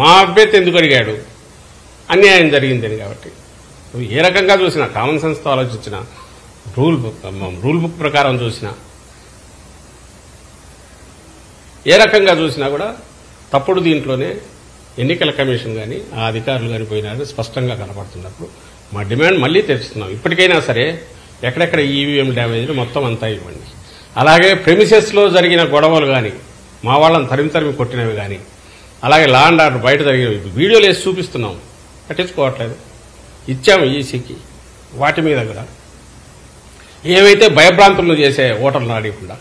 మా అభ్యర్థి ఎందుకు అడిగాడు, అన్యాయం జరిగిందని. కాబట్టి నువ్వు ఏ రకంగా చూసినా, కామన్ సెన్స్తో ఆలోచించిన, రూల్ బుక్ ప్రకారం చూసినా, ఏ రకంగా చూసినా కూడా తప్పుడు దీంట్లోనే ఎన్నికల కమిషన్ కానీ ఆ అధికారులు కానీ పోయినారని స్పష్టంగా కనపడుతున్నప్పుడు మా డిమాండ్ మళ్లీ తెచ్చుతున్నాం. ఇప్పటికైనా సరే ఎక్కడెక్కడ ఈవీఎం డ్యామేజ్లు మొత్తం అంతా ఇవ్వండి. అలాగే ప్రెమిసెస్లో జరిగిన గొడవలు కానీ, మా వాళ్ళని తరిమి కొట్టినవి కానీ, అలాగే లా అండ్ ఆర్డర్ బయట జరిగినవి వీడియోలు వేసి చూపిస్తున్నాం, పట్టించుకోవట్లేదు. ఇచ్చాము ఈసీకి. వాటి మీద కూడా ఏవైతే భయభ్రాంతులను చేసే ఓటర్లు ఆడకుండా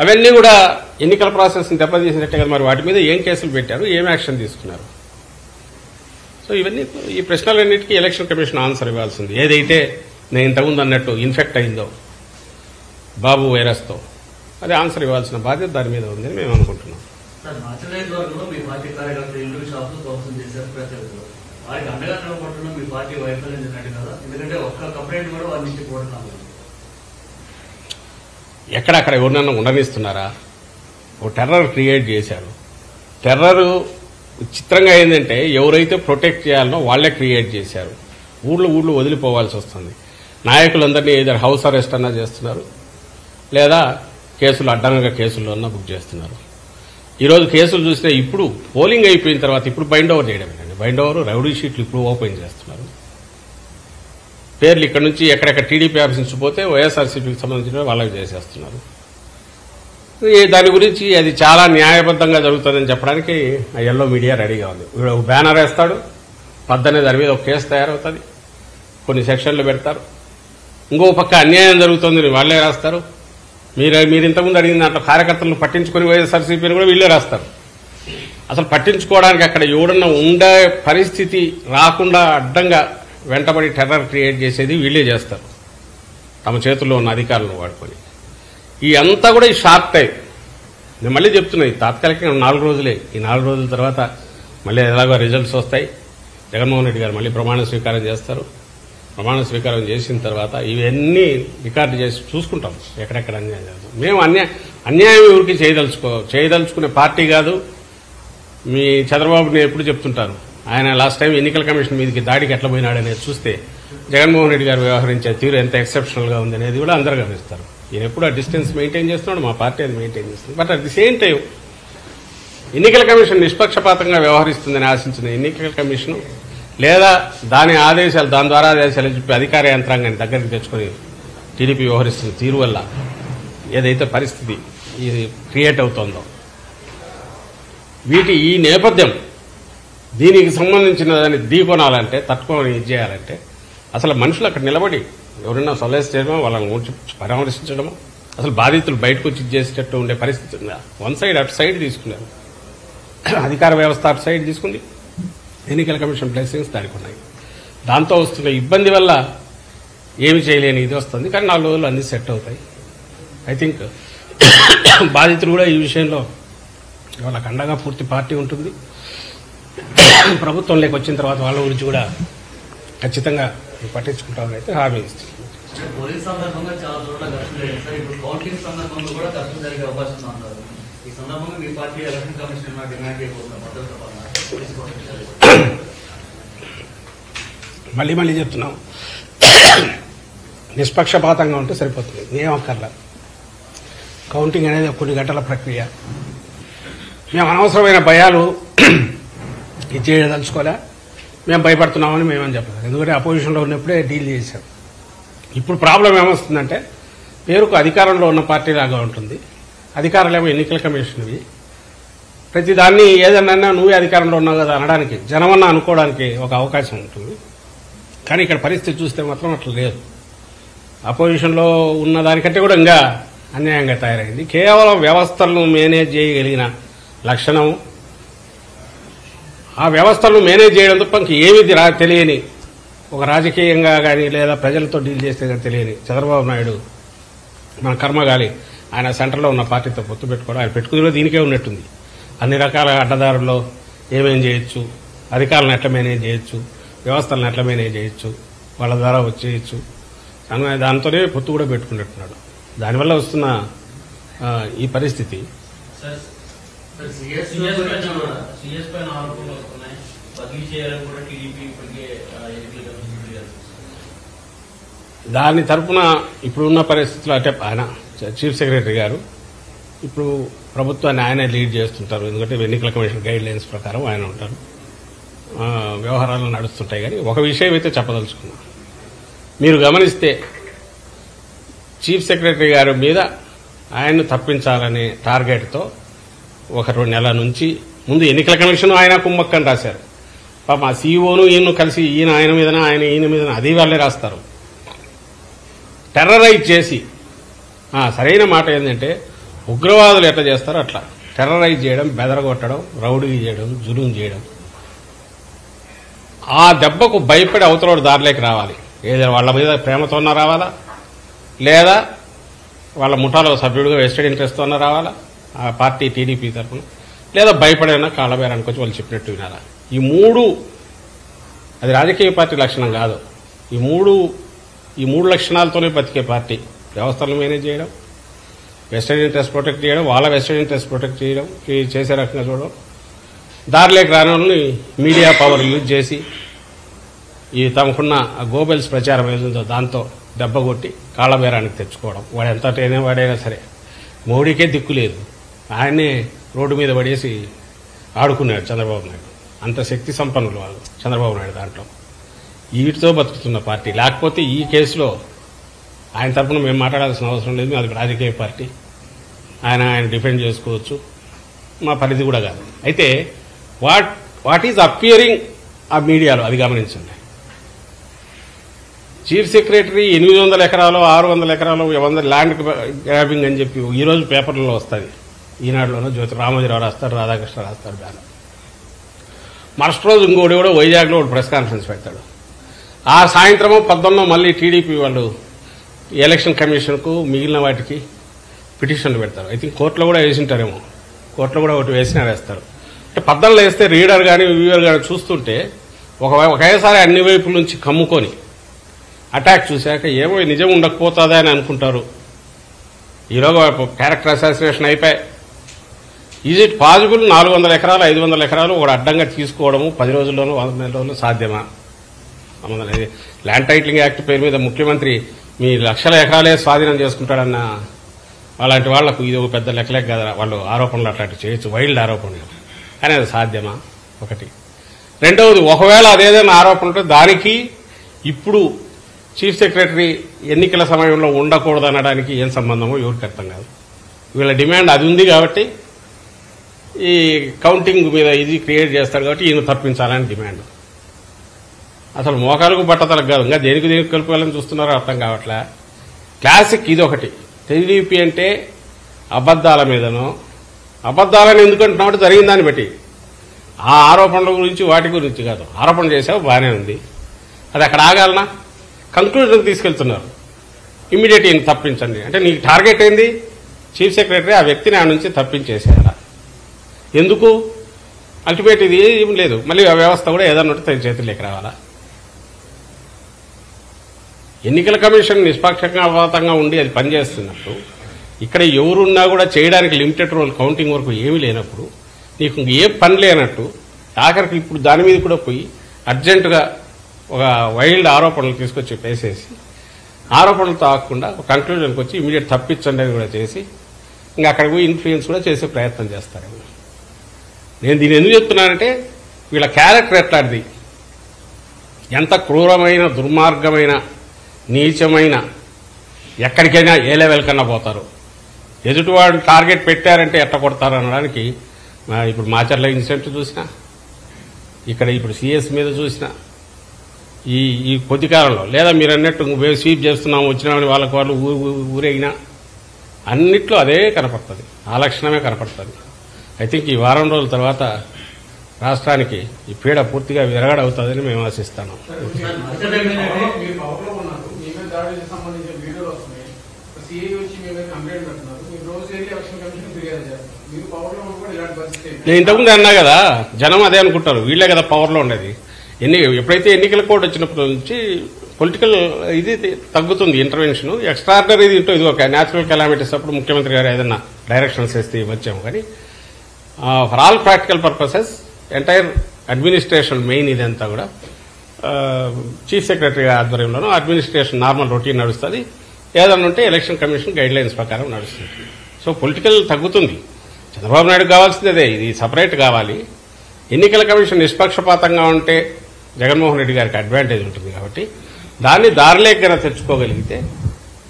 అవన్నీ కూడా ఎన్నికల ప్రాసెస్ని దెబ్బతీసినట్టే కదా. మరి వాటి మీద ఏం కేసులు పెట్టారు, ఏం యాక్షన్ తీసుకున్నారు? సో ఇవన్నీ ఈ ప్రశ్నలన్నింటికీ ఎలక్షన్ కమిషన్ ఆన్సర్ ఇవ్వాల్సింది. ఏదైతే నేను ఇంతకుముందు అన్నట్టు ఇన్ఫెక్ట్ అయిందో బాబు వైరస్తో, అది ఆన్సర్ ఇవ్వాల్సిన బాధ్యత దాని మీద ఉందని మేము అనుకుంటున్నాం. ఎక్కడక్కడ ఎవరినన్నా ఉండనిస్తున్నారా? ఓ టెర్రర్ క్రియేట్ చేశారు. టెర్రర్ చిత్రంగా ఏంటంటే ఎవరైతే ప్రొటెక్ట్ చేయాలనో వాళ్లే క్రియేట్ చేశారు. ఊళ్ళు వదిలిపోవాల్సి వస్తుంది. నాయకులందరినీ ఏదో హౌస్ అరెస్ట్ అన్నా చేస్తున్నారు, లేదా కేసులు అడ్డంగా కేసుల్లో అన్నా బుక్ చేస్తున్నారు. ఈరోజు కేసులు చూస్తే ఇప్పుడు పోలింగ్ అయిపోయిన తర్వాత ఇప్పుడు బైండ్ ఓవర్ చేయడమేనండి. బైండ్ ఓవర్ రౌడీ షీట్లు ఇప్పుడు ఓపెన్ చేస్తున్నారు. పేర్లు ఇక్కడ నుంచి ఎక్కడెక్కడ టీడీపీ ఆఫీస్ నుంచి పోతే వైఎస్ఆర్సీపీకి సంబంధించిన వాళ్ళకి చేసేస్తున్నారు. దాని గురించి అది చాలా న్యాయబద్ధంగా జరుగుతుందని చెప్పడానికి ఆ ఎల్లో మీడియా రెడీగా ఉంది. ఒక బ్యానర్ వేస్తాడు, పద్దనే దాని మీద ఒక కేసు తయారవుతుంది, కొన్ని సెక్షన్లు పెడతారు. ఇంకో పక్క అన్యాయం జరుగుతుందని వాళ్లే రాస్తారు. మీరు ఇంతకుముందు అడిగిన దాంట్లో కార్యకర్తలను పట్టించుకుని వైఎస్ఆర్సీపీని కూడా వీళ్లే రాస్తారు. అసలు పట్టించుకోవడానికి అక్కడ ఎవడన్నా ఉండే పరిస్థితి రాకుండా అడ్డంగా వెంటబడి టెర్రర్ క్రియేట్ చేసేది వీళ్లే చేస్తారు, తమ చేతుల్లో ఉన్న అధికారులను వాడుకొని. ఈ అంతా కూడా ఈ షార్ట్ టైం. నేను మళ్ళీ చెప్తున్నా, ఈ తాత్కాలికంగా 4 రోజులే. ఈ 4 రోజుల తర్వాత మళ్ళీ ఎలాగో రిజల్ట్స్ వస్తాయి. జగన్మోహన్ రెడ్డి గారు మళ్ళీ ప్రమాణ స్వీకారం చేస్తారు. ప్రమాణ స్వీకారం చేసిన తర్వాత ఇవన్నీ రికార్డు చేసి చూసుకుంటాం ఎక్కడెక్కడ అన్యాయం జరుగుతుంది. మేము అన్యాయం ఎవరికి చేయదలుచుకునే పార్టీ కాదు. మీ చంద్రబాబుని ఎప్పుడు చెప్తుంటారు, ఆయన లాస్ట్ టైం ఎన్నికల కమిషన్ మీదకి దాడికి ఎట్లా పోయినాడనేది చూస్తే జగన్మోహన్ రెడ్డి గారు వ్యవహరించే తీరు ఎంత ఎక్సెప్షనల్ గా ఉంది అనేది కూడా అందరూ గమనిస్తారు. ఈయన ఎప్పుడు ఆ డిస్టెన్స్ మెయింటైన్ చేస్తున్నాడు, మా పార్టీ అది మెయింటైన్ చేస్తుంది. But at the same time ఎన్నికల కమిషన్ నిష్పక్షపాతంగా వ్యవహరిస్తుందని ఆశించిన ఎన్నికల కమిషన్ లేదా దాని ద్వారా ఆదేశాలు చెప్పి అధికార యంత్రాంగాన్ని దగ్గరికి తెచ్చుకొని టీడీపీ వ్యవహరిస్తున్న తీరు వల్ల ఏదైతే పరిస్థితి ఇది క్రియేట్ అవుతోందో, ఈ నేపథ్యం దీనికి సంబంధించిన దాన్ని ఢీకొనాలంటే, తట్టుకొని ఇది చేయాలంటే అసలు మనుషులు అక్కడ నిలబడి ఎవరైనా సొలైజ్ చేయడమో, వాళ్ళని పరామర్శించడమో, అసలు బాధితులు బయటకు వచ్చి చేసేటట్టు ఉండే పరిస్థితి ఉందా? వన్ సైడ్ అటు సైడ్ తీసుకున్నారు. అధికార వ్యవస్థ అటు సైడ్ తీసుకుంది, ఎన్నికల కమిషన్ బ్లెస్సింగ్స్ దానికి ఉన్నాయి. దాంతో వస్తున్న ఇబ్బంది వల్ల ఏమి చేయలేని ఇది వస్తుంది. కానీ 4 రోజులు అన్ని సెట్ అవుతాయి. ఐ థింక్ బాధితులు కూడా ఈ విషయంలో వాళ్ళకి అండగా పూర్తి పార్టీ ఉంటుంది. ప్రభుత్వంలోకి వచ్చిన తర్వాత వాళ్ళ గురించి కూడా ఖచ్చితంగా పట్టించుకుంటామని అయితే హామీ ఇస్తుంది. మళ్ళీ చెప్తున్నాం, నిష్పక్షపాతంగా ఉంటే సరిపోతుంది, ఏం అక్కర్లా. కౌంటింగ్ అనేది కొన్ని గంటల ప్రక్రియ. మేము అనవసరమైన భయాలు ఇచ్చేయదలుచుకోలే, మేము భయపడుతున్నామని మేమని చెప్పలేదు. ఎందుకంటే అపోజిషన్లో ఉన్నప్పుడే డీల్ చేశాం. ఇప్పుడు ప్రాబ్లం ఏమొస్తుందంటే, పేరుకు అధికారంలో ఉన్న పార్టీ లాగా ఉంటుంది, అధికారులేమో ఎన్నికల కమిషన్వి. ప్రతిదాన్ని ఏదన్నా నువ్వే అధికారంలో ఉన్నావు కదా అనడానికి, జనమన్నా అనుకోవడానికి ఒక అవకాశం ఉంటుంది. కానీ ఇక్కడ పరిస్థితి చూస్తే మాత్రం అట్లా లేదు. అపోజిషన్లో ఉన్న దానికంటే కూడా ఇంకా అన్యాయంగా తయారైంది. కేవలం వ్యవస్థలను మేనేజ్ చేయగలిగిన లక్షణం, ఆ వ్యవస్థలను మేనేజ్ చేయడం తప్ప ఏమీ తెలియని, ఒక రాజకీయంగా కానీ లేదా ప్రజలతో డీల్ చేస్తే కానీ తెలియని చంద్రబాబు నాయుడు మన కర్మగాలి ఆయన సెంటర్లో ఉన్న పార్టీతో పొత్తు పెట్టుకోవడం, ఆయన పెట్టుకుని దీనికే ఉన్నట్టుంది. అన్ని రకాల అడ్డదారుల్లో ఏమేం చేయొచ్చు, అధికారులను ఎట్లా మేనేజ్ చేయొచ్చు, వ్యవస్థలను ఎట్లా మేనేజ్ చేయొచ్చు, వాళ్ళ ద్వారా వచ్చేయచ్చు అని దాంతోనే పొత్తు కూడా పెట్టుకున్నట్టున్నాడు. దానివల్ల వస్తున్న ఈ పరిస్థితి సిఎస్ పైన ఆరోపణలు వస్తున్నాయి, బదిలీ చేయాలని కూడా టీడీపీ ఇప్పటికే దాని తరఫున ఇప్పుడున్న పరిస్థితుల్లో అంటే ఆయన చీఫ్ సెక్రటరీ గారు ఇప్పుడు ప్రభుత్వాన్ని ఆయనే లీడ్ చేస్తుంటారు. ఎందుకంటే ఎన్నికల కమిషన్ గైడ్ లైన్స్ ప్రకారం ఆయన ఉంటారు, వ్యవహారాలు నడుస్తుంటాయి. కానీ ఒక విషయం అయితే చెప్పదలుచుకున్నా, మీరు గమనిస్తే చీఫ్ సెక్రటరీ గారి మీద ఆయన్ను తప్పించాలనే టార్గెట్తో 1-2 నెలల నుంచి ముందు ఎన్నికల కమిషన్ ఆయన కుమ్మక్కని రాశారు. పాప ఆ సీఈఓను ఈయన కలిసి ఆయన మీదన ఈయన మీదన అది వాళ్ళే రాస్తారు. టెర్రరైజ్ చేసి సరైన మాట ఏంటంటే ఉగ్రవాదులు ఎట్లా చేస్తారో అట్లా టెర్రరైజ్ చేయడం, బెదరగొట్టడం, రౌడీ చేయడం, జులుం చేయడం. ఆ దెబ్బకు భయపడి అవతలోడు దారిలోకి రావాలి. ఏదైనా వాళ్ళ మీద ప్రేమతోన్నా రావాలా, లేదా వాళ్ళ ముఠాలో సభ్యుడిగా వెస్టెడ్ ఇంట్రెస్ట్తో అన్నా రావాలా ఆ పార్టీ టీడీపీ తరఫున, లేదా భయపడైనా కాళ్ళబేరానికి వచ్చి వాళ్ళు చెప్పినట్టు వినాలా. ఈ మూడు అది రాజకీయ పార్టీ లక్షణం కాదు. ఈ మూడు లక్షణాలతోనే బతికే పార్టీ వ్యవస్థలను మేనేజ్ చేయడం, వెస్టెడ్ ఇంట్రెస్ట్ ప్రొటెక్ట్ చేయడం, వాళ్ళ వెస్టెడ్ ఇంట్రెస్ట్ ప్రొటెక్ట్ చేయడం, చేసే రకంగా చూడడం, దారిలోకి రాని వాళ్ళని మీడియా పవర్ యూజ్ చేసి ఈ తమకున్న గోబెల్స్ ప్రచారం ఏదో దాంతో దెబ్బ కొట్టి కాళ్ళబేరానికి తెచ్చుకోవడం. వాడు ఎంత వాడైనా సరే మోడీకే దిక్కు లేదు, ఆయన్నే రోడ్డు మీద పడేసి ఆడుకున్నాడు చంద్రబాబు నాయుడు. అంత శక్తి సంపన్నులు వాళ్ళు చంద్రబాబు నాయుడు. దాంట్లో వీటితో బతుకుతున్న పార్టీ. లేకపోతే ఈ కేసులో ఆయన తరఫున మేము మాట్లాడాల్సిన అవసరం లేదు, అది రాజకీయ పార్టీ, ఆయన డిఫెండ్ చేసుకోవచ్చు, మా పరిధి కూడా కాదు. అయితే వాట్ ఈజ్ అపియరింగ్ ఆ మీడియాలో అది గమనించండి. చీఫ్ సెక్రటరీ 800 ఎకరాలు 600 ఎకరాలు 100 ల్యాండ్ గ్రాబింగ్ అని చెప్పి ఈరోజు పేపర్లలో వస్తుంది. ఈనాడులోనూ జ్యోతి రామోజీరావు రాస్తాడు, రాధాకృష్ణ రాస్తాడు బ్యానర్. మరుసటి రోజు ఇంకోటి కూడా వైజాగ్లో ఒక ప్రెస్ కాన్ఫరెన్స్ పెడతాడు. ఆ సాయంత్రము 11 మళ్ళీ టీడీపీ వాళ్ళు ఎలక్షన్ కమిషన్కు మిగిలిన వాటికి పిటిషన్లు పెడతారు. ఐ థింక్ కోర్టులో కూడా వేసింటారేమో, కోర్టులో కూడా ఒకటి వేస్తారు. అంటే 14 వేస్తే రీడర్ కానీ వ్యూవర్ కానీ చూస్తుంటే ఒకేసారి అన్ని వైపుల నుంచి కమ్ముకొని అటాక్ చూశాక ఏమో నిజం ఉండకపోతుందా అని అనుకుంటారు. ఈరోజు క్యారెక్టర్ అసాసినేషన్ అయిపోయి ఈజ్ ఇట్ పాసిబుల్ 400 ఎకరాలు 500 ఎకరాలు ఒక అడ్డంగా తీసుకోవడము 10 రోజుల్లోనూ 100 రోజుల్లో సాధ్యమా? ల్యాండ్ టైటిలింగ్ యాక్ట్ పేరు మీద ముఖ్యమంత్రి మీ లక్షల ఎకరాలే స్వాధీనం చేసుకుంటాడన్న అలాంటి వాళ్లకు ఇది ఒక పెద్ద లెక్కలేక కదా, వాళ్ళు ఆరోపణలు అట్లాంటివి చేయొచ్చు, వైల్డ్ ఆరోపణలు. కానీ అది సాధ్యమా? ఒకటి. రెండవది, ఒకవేళ అదేదైనా ఆరోపణ ఉంటే దానికి ఇప్పుడు చీఫ్ సెక్రటరీ ఎన్నికల సమయంలో ఉండకూడదు అనడానికి ఏం సంబంధమో ఎవరికి అర్థం కాదు. వీళ్ళ డిమాండ్ అది ఉంది కాబట్టి ఈ కౌంటింగ్ మీద ఇది క్రియేట్ చేస్తాడు కాబట్టి ఈయన తప్పించాలని డిమాండ్. అసలు మోకాలకు బట్టతలకు కాదు, ఇంకా దేనికి కలుపుకోవాలని చూస్తున్నారో అర్థం కావట్లే. క్లాసిక్ ఇది ఒకటి. టీడీపీ అంటే అబద్దాల మీదనో, అబద్దాలని ఎందుకంటున్నామంటే జరిగిన దాన్ని బట్టి, ఆ ఆరోపణల గురించి వాటి గురించి కాదు. ఆరోపణ చేసావు బాగానే ఉంది, అది అక్కడ ఆగాలనా? కంక్లూజన్ తీసుకెళ్తున్నారు. ఇమ్మీడియట్ ఈయన తప్పించండి అంటే నీకు టార్గెట్ ఏంది? చీఫ్ సెక్రటరీ ఆ వ్యక్తిని ఆ నుంచి తప్పించేసేయాల. ఎందుకు? అల్టిమేట్ ఇది ఏం లేదు, మళ్ళీ ఆ వ్యవస్థ కూడా ఏదన్నా ఉంటే తన చేతుల్లోకి రావాలా? ఎన్నికల కమిషన్ నిష్పక్షపాతంగా ఉండి అది పనిచేస్తున్నప్పుడు, ఇక్కడ ఎవరున్నా కూడా చేయడానికి లిమిటెడ్ రోల్ కౌంటింగ్ వరకు ఏమీ లేనప్పుడు, నీకు ఏ పని లేనట్టు ఆఖరికి ఇప్పుడు దాని మీద కూడా పోయి అర్జెంటుగా ఒక వైల్డ్ ఆరోపణలు తీసుకొచ్చి వేసేసి ఆరోపణలతో ఆగకుండా ఒక కంక్లూజన్కి వచ్చి ఇమీడియట్ తప్పించండి అని కూడా చేసి ఇంకా అక్కడ పోయి ఇన్ఫ్లుయెన్స్ కూడా చేసే ప్రయత్నం చేస్తారేమో. నేను దీన్ని ఎందుకు చెప్తున్నానంటే వీళ్ళ క్యారెక్టర్ ఎట్లాంటిది, ఎంత క్రూరమైన దుర్మార్గమైన నీచమైన, ఎక్కడికైనా ఏ లెవెల్ కన్నా పోతారు. ఎదుటివాడు టార్గెట్ పెట్టారంటే ఎట్ట కొడతారు అనడానికి ఇప్పుడు మాచర్ల ఇన్సిడెంట్ చూసినా, ఇక్కడ ఇప్పుడు సిఎస్ మీద చూసినా, ఈ కొద్ది కాలంలో, లేదా మీరు అన్నట్టు స్వీప్ చేస్తున్నాము వచ్చినామని వాళ్ళకి వాళ్ళు ఊరేగినా అన్నిట్లో అదే కనపడుతుంది, ఆ లక్షణమే కనపడుతుంది. ఐ థింక్ ఈ వారం రోజుల తర్వాత రాష్ట్రానికి ఈ పీడ పూర్తిగా విరగడవుతుందని మేము ఆశిస్తాను. నేను ఇంతకుముందు అన్నా కదా, జనం అదే అనుకుంటారు, వీళ్లే కదా పవర్లో ఉండేది. ఎప్పుడైతే ఎన్నికల కోడ్ వచ్చినప్పటి నుంచి పొలిటికల్ ఇది తగ్గుతుంది, ఇంటర్వెన్షన్. ఎక్స్ట్రాడినరీ ఇది ఒక న్యాచురల్ కెలామిటీస్ అప్పుడు ముఖ్యమంత్రి గారు ఏదన్నా డైరెక్షన్స్ వేస్తే వచ్చాము. కానీ for all practical purposes entire administration main ఇదంతా కూడా చీఫ్ సెక్రటరీ ఆధ్వర్యంలోనూ అడ్మినిస్ట్రేషన్ నార్మల్ రొటీన్ నడుస్తుంది. ఏదన్నా ఉంటే ఎలక్షన్ కమిషన్ గైడ్ లైన్స్ ప్రకారం నడుస్తుంది. సో పొలిటికల్ తగ్గుతుంది. చంద్రబాబు నాయుడు కావాల్సింది అదే, ఇది సపరేట్ కావాలి. ఎన్నికల కమిషన్ నిష్పక్షపాతంగా ఉంటే జగన్మోహన్ రెడ్డి గారికి అడ్వాంటేజ్ ఉంటుంది కాబట్టి దాన్ని దారిలేకైనా తెచ్చుకోగలిగితే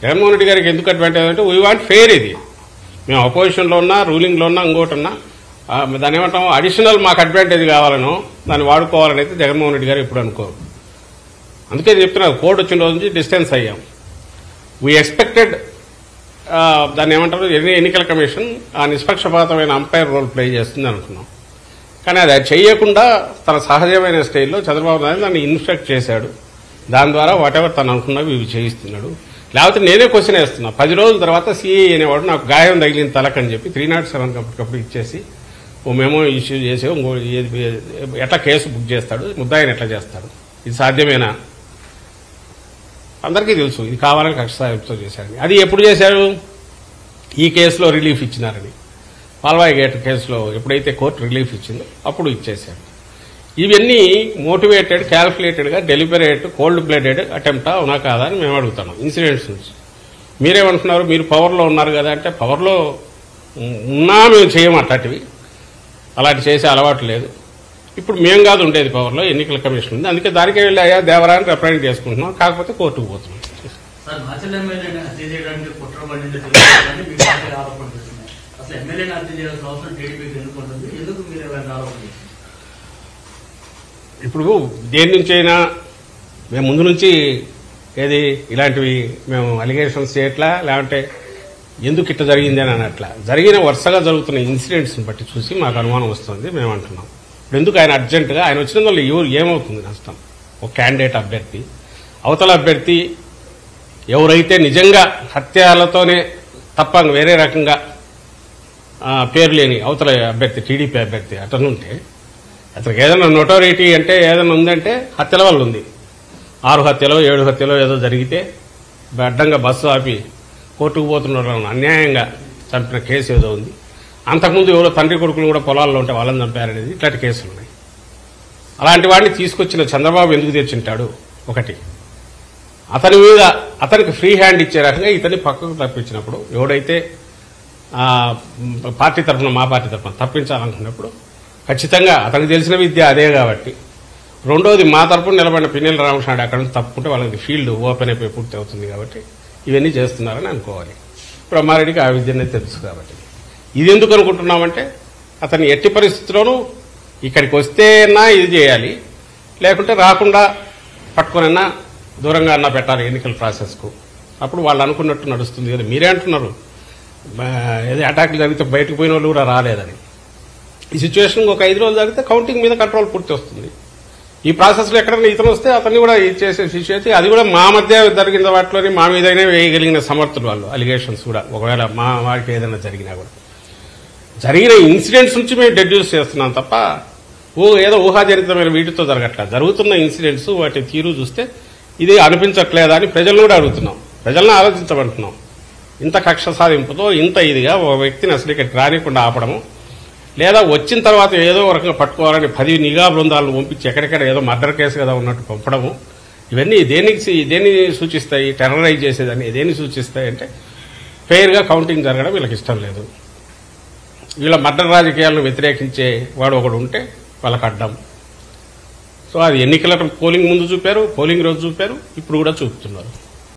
జగన్మోహన్ రెడ్డి గారికి ఎందుకు అడ్వాంటేజ్ అంటే వీ వాంట్ ఫెయిర్. ఇది మేము అపోజిషన్లో ఉన్నా, రూలింగ్లో ఉన్నా, ఇంకోటి ఉన్నా దాన్ని ఏమంటాం అడిషనల్ మాకు అడ్వాంటేజ్ కావాలనో దాన్ని వాడుకోవాలని అయితే జగన్మోహన్ రెడ్డి గారు ఎప్పుడు అనుకోరు. అందుకే చెప్తున్నారు, కోర్టు వచ్చిన రోజు నుంచి డిస్టెన్స్ అయ్యాం. వీ ఎక్స్పెక్టెడ్ దాన్ని ఏమంటారు ఎన్నికల కమిషన్ ఆ నిష్పక్షపాతమైన అంపైర్ రోల్ ప్లే చేస్తుంది అనుకున్నాం. కానీ అది చేయకుండా తన సహజమైన స్టైల్లో చంద్రబాబు నాయుడు దాన్ని ఇన్స్ట్రక్ట్ చేశాడు. దాని ద్వారా వాటెవర్ తను అనుకున్నవి ఇవి చేయిస్తున్నాడు. లేకపోతే నేనే క్వశ్చన్ వేస్తున్నా. 10 రోజుల తర్వాత సిఐ అనేవాడు నాకు గాయం తగిలిన తలకని చెప్పి 307 అప్పటికప్పుడు ఇచ్చేసి ఓ మెమో ఇష్యూ చేసే ఎట్లా కేసు బుక్ చేస్తాడు, ముద్దాయిని ఎట్లా చేస్తాడు, ఇది సాధ్యమేనా? అందరికీ తెలుసు ఇది కావాలని కక్ష సాయంతో చేశారని. అది ఎప్పుడు చేశారు? ఈ కేసులో రిలీఫ్ ఇచ్చినారని. పాల్వాయి గేట్ కేసులో ఎప్పుడైతే కోర్టు రిలీఫ్ ఇచ్చిందో అప్పుడు ఇచ్చేశారు. ఇవన్నీ మోటివేటెడ్, క్యాల్కులేటెడ్గా, డెలిబరేట్, కోల్డ్ బ్లడెడ్ అటెంప్టా అవునా కాదా అని మేము అడుగుతాం ఇన్సిడెంట్స్ నుంచి. మీరేమంటున్నారు? మీరు పవర్లో ఉన్నారు కదా అంటే పవర్లో ఉన్నా మేము చేయము అట్లాంటివి, అలాంటి చేసే అలవాటు లేదు. ఇప్పుడు మేము కాదు ఉండేది పవర్లో, ఎన్నికల కమిషన్ ఉంది. అందుకే దానికే వెళ్ళి అయ్యా దేవరాన్ని రిప్రజెంట్ చేసుకుంటున్నాం. కాకపోతే కోర్టుకు పోతున్నాం. సార్ మాచల్ ఎమ్మెల్యేని హత్య చేయడానికి కుట్ర పడింది తెలుసుకోవాలని మీ పార్టీ ఆరోపణ చేస్తున్నాయి. అసలు ఎమ్మెల్యేని హత్య చేయాల్సిన అవసరం టీడీపీకి ఎందుకు ఉంటుంది? ఎందుకు మీరు ఇలాంటి ఆరోపణ చేస్తున్నారు? ఇప్పుడు దేని నుంచి అయినా మేము ముందు నుంచి ఏది ఇలాంటివి మేము అలిగేషన్స్ చేయట్లా, లేదంటే ఎందుకు ఇట్లా జరిగింది అని అనట్లా. జరిగిన వరుసగా జరుగుతున్న ఇన్సిడెంట్స్ని బట్టి చూసి మాకు అనుమానం వస్తుంది. మేము అంటున్నాం ఇప్పుడు ఎందుకు ఆయన అర్జెంటుగా ఆయన వచ్చిన వల్ల ఏమవుతుంది నష్టం? ఒక క్యాండిడేట్ అభ్యర్థి, అవతల అభ్యర్థి ఎవరైతే నిజంగా హత్యలతోనే తప్ప వేరే రకంగా పేరు లేని అవతల అభ్యర్థి, టీడీపీ అభ్యర్థి అతనుంటే అతనికి ఏదైనా నోటోరిటీ అంటే ఏదైనా ఉందంటే హత్యల వల్ల ఉంది. 6 హత్యలో 7 హత్యలో ఏదో జరిగితే అడ్డంగా బస్సు ఆపి కోర్టుకు పోతున్న అన్యాయంగా చంపిన కేసు ఏదో ఉంది. అంతకుముందు ఎవరో తండ్రి కొడుకులు కూడా పొలాల్లో ఉంటే వాళ్ళని చంపారనేది ఇట్లాంటి కేసులు ఉన్నాయి. అలాంటి వాడిని తీసుకొచ్చిన చంద్రబాబు ఎందుకు తెచ్చింటాడు? ఒకటి, అతని మీద అతనికి ఫ్రీ హ్యాండ్ ఇచ్చే రకంగా ఇతన్ని పక్కకు తప్పించినప్పుడు, ఎవడైతే పార్టీ తరఫున మా పార్టీ తరఫున తప్పించాలనుకున్నప్పుడు ఖచ్చితంగా అతనికి తెలిసిన విద్య అదే కాబట్టి. రెండోది, మా తరఫున నిలబడిన పిన్నెల రామకృష్ణ అక్కడ నుంచి తప్పుకుంటే వాళ్ళకి ఫీల్డ్ ఓపెన్ అయిపోయి పూర్తి అవుతుంది కాబట్టి ఇవన్నీ చేస్తున్నారని అనుకోవాలి. బ్రహ్మారెడ్డికి ఆ విద్యనే తెలుసు కాబట్టి. ఇది ఎందుకు అనుకుంటున్నామంటే అతన్ని ఎట్టి పరిస్థితుల్లోనూ ఇక్కడికి వస్తేనా ఇది చేయాలి, లేకుంటే రాకుండా పట్టుకునన్నా దూరంగా అన్నా పెట్టాలి ఎన్నికల ప్రాసెస్కు. అప్పుడు వాళ్ళు అనుకున్నట్టు నడుస్తుంది కదా. మీరే అంటున్నారు ఏదో అటాక్లు జరిగితే బయటకు పోయిన వాళ్ళు కూడా రాలేదని. ఈ సిచ్యువేషన్ ఒక 5 రోజులు జరిగితే కౌంటింగ్ మీద కంట్రోల్ పూర్తి వస్తుంది. ఈ ప్రాసెస్లో ఎక్కడైనా ఇతను వస్తే అతన్ని కూడా చేసే సిచ్యువేషన్, అది కూడా మా మధ్య జరిగిన వాటిలోని మా మీదనే వేయగలిగిన సమర్థులు వాళ్ళు. అలిగేషన్స్ కూడా ఒకవేళ మా వారికి ఏదైనా జరిగినా కూడా జరిగిన ఇన్సిడెంట్స్ నుంచి మేము డెడ్యూస్ చేస్తున్నాం తప్ప ఏదో ఊహాజనితమైన వీటితో జరగట్లేదు. జరుగుతున్న ఇన్సిడెంట్స్ వాటి తీరు చూస్తే ఇది అనిపించట్లేదా అని ప్రజలను కూడా అడుగుతున్నాం. ప్రజలను ఆలోచించమంటున్నాం. ఇంత కక్ష సాధింపుతో ఇంత ఇదిగా ఒక వ్యక్తిని అసలు ఇక్కడికి రానికుండా ఆపడము, లేదా వచ్చిన తర్వాత ఏదో రకంగా పట్టుకోవాలని 10 నిఘా బృందాలను పంపించి ఎక్కడెక్కడ ఏదో మర్డర్ కేసు కదా ఉన్నట్టు పంపడము, ఇవన్నీ దేన్ని సూచిస్తాయి? టెర్రరైజ్ చేసేదాన్ని దేన్ని సూచిస్తాయి అంటే ఫెయిర్గా కౌంటింగ్ జరగడం వీళ్ళకి ఇష్టం లేదు. వీళ్ళ మర్డర్ రాజకీయాలను వ్యతిరేకించే వాడు ఒకడు ఉంటే వాళ్ళకి అడ్డం. సో అది ఎన్నికల పోలింగ్ ముందు చూపారు, పోలింగ్ రోజు చూపారు, ఇప్పుడు కూడా చూపుతున్నారు.